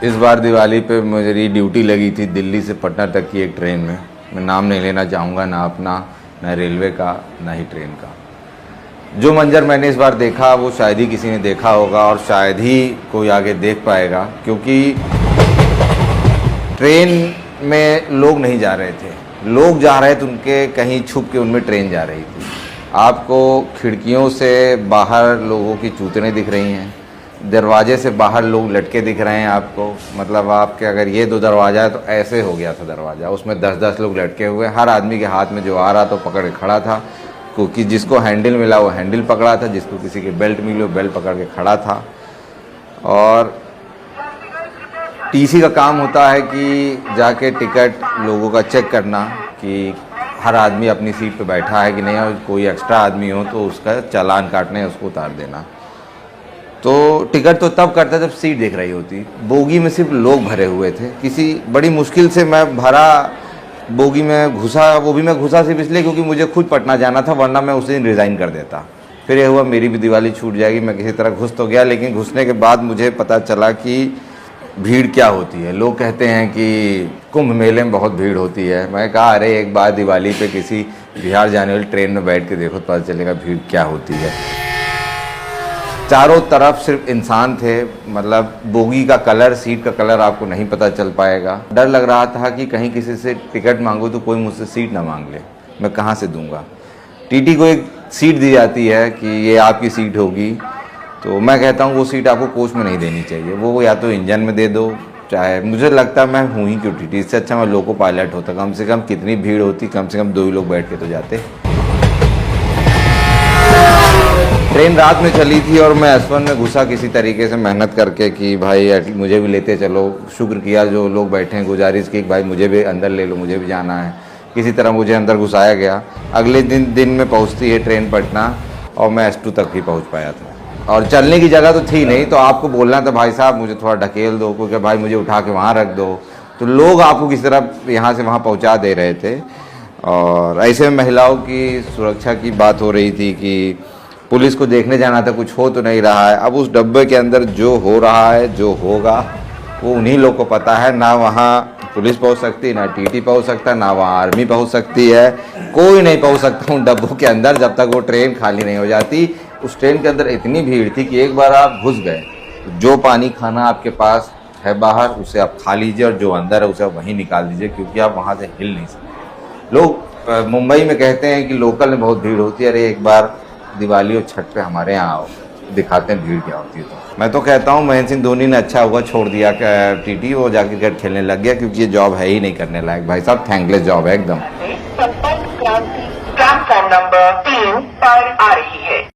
इस बार दिवाली पे मेरी ड्यूटी लगी थी दिल्ली से पटना तक की एक ट्रेन में। मैं नाम नहीं लेना चाहूँगा, ना अपना, ना रेलवे का, ना ही ट्रेन का। जो मंजर मैंने इस बार देखा वो शायद ही किसी ने देखा होगा और शायद ही कोई आगे देख पाएगा, क्योंकि ट्रेन में लोग नहीं जा रहे थे। लोग जा रहे थे उनके कहीं छुप के, उनमें ट्रेन जा रही थी। आपको खिड़कियों से बाहर लोगों की चूतने दिख रही हैं, दरवाजे से बाहर लोग लटके दिख रहे हैं आपको। मतलब आपके अगर ये 2 दरवाज़ा है तो ऐसे हो गया था दरवाज़ा, उसमें 10-10 लोग लटके हुए। हर आदमी के हाथ में जो आ रहा था पकड़ के खड़ा था, क्योंकि जिसको हैंडल मिला वो हैंडल पकड़ा था, जिसको किसी के बेल्ट मिली वो बेल्ट पकड़ के खड़ा था। और टीसी का काम होता है कि जाके टिकट लोगों का चेक करना कि हर आदमी अपनी सीट पे बैठा है कि नहीं, और कोई एक्स्ट्रा आदमी हो तो उसका चालान काटने, उसको उतार देना। तो टिकट तो तब करता जब सीट दिख रही होती। बोगी में सिर्फ लोग भरे हुए थे। किसी बड़ी मुश्किल से मैं भरा बोगी में घुसा, वो भी मैं घुसा सिर्फ इसलिए क्योंकि मुझे खुद पटना जाना था, वरना मैं उस दिन रिज़ाइन कर देता। फिर ये हुआ मेरी भी दिवाली छूट जाएगी। मैं किसी तरह घुस तो गया, लेकिन घुसने के बाद मुझे पता चला कि भीड़ क्या होती है। लोग कहते हैं कि कुंभ मेले में बहुत भीड़ होती है। मैं कहा अरे एक बार दिवाली पे किसी बिहार जाने वाली ट्रेन में बैठ के देखो तो पता चलेगा भीड़ क्या होती है। चारों तरफ सिर्फ इंसान थे। मतलब बोगी का कलर, सीट का कलर आपको नहीं पता चल पाएगा। डर लग रहा था कि कहीं किसी से टिकट मांगो तो कोई मुझसे सीट ना मांग ले, मैं कहाँ से दूंगा। टीटी को एक सीट दी जाती है कि ये आपकी सीट होगी, तो मैं कहता हूँ वो सीट आपको कोच में नहीं देनी चाहिए, वो या तो इंजन में दे दो। चाहे मुझे लगता है मैं हूँ ही क्यों टीटी, इससे अच्छा मैं लोको पायलट होता। कम से कम कितनी भीड़ होती, कम से कम 2 ही लोग बैठ के तो जाते। ट्रेन रात में चली थी और मैं S1 में घुसा किसी तरीके से मेहनत करके कि भाई मुझे भी लेते चलो। शुक्र किया जो लोग बैठे हैं, गुजारिश की भाई मुझे भी अंदर ले लो, मुझे भी जाना है। किसी तरह मुझे अंदर घुसाया गया। अगले दिन में पहुंचती है ट्रेन पटना, और मैं S2 तक ही पहुंच पाया था। और चलने की जगह तो थी नहीं, तो आपको बोलना था भाई साहब मुझे थोड़ा ढकेल दो, क्योंकि भाई मुझे उठा के वहाँ रख दो। तो लोग आपको किसी तरह यहाँ से वहाँ पहुँचा दे रहे थे। और ऐसे में महिलाओं की सुरक्षा की बात हो रही थी कि पुलिस को देखने जाना था, कुछ हो तो नहीं रहा है। अब उस डब्बे के अंदर जो हो रहा है, जो होगा, वो उन्हीं लोग को पता है। ना वहाँ पुलिस पहुँच सकती, ना टीटी पहुँच सकता, ना वहाँ आर्मी पहुँच सकती है। कोई नहीं पहुँच सकता उन डब्बों के अंदर जब तक वो ट्रेन खाली नहीं हो जाती। उस ट्रेन के अंदर इतनी भीड़ थी कि एक बार आप घुस गए, जो पानी खाना आपके पास है बाहर उसे आप खा लीजिए, और जो अंदर है उसे आप वहीं निकाल दीजिए, क्योंकि आप वहाँ से हिल नहीं सकते। लोग मुंबई में कहते हैं कि लोकल में बहुत भीड़ होती है। अरे एक बार दिवाली और छठ पे हमारे यहाँ आओ, दिखाते हैं भीड़ क्या होती है। तो मैं तो कहता हूँ महेंद्र सिंह धोनी ने अच्छा हुआ छोड़ दिया टीटी, वो जाके क्रिकेट खेलने लग गया, क्योंकि ये जॉब है ही नहीं करने लायक। भाई साहब थैंकलेस जॉब है एकदम। प्लेटफॉर्म नंबर 3 पर आ रही है।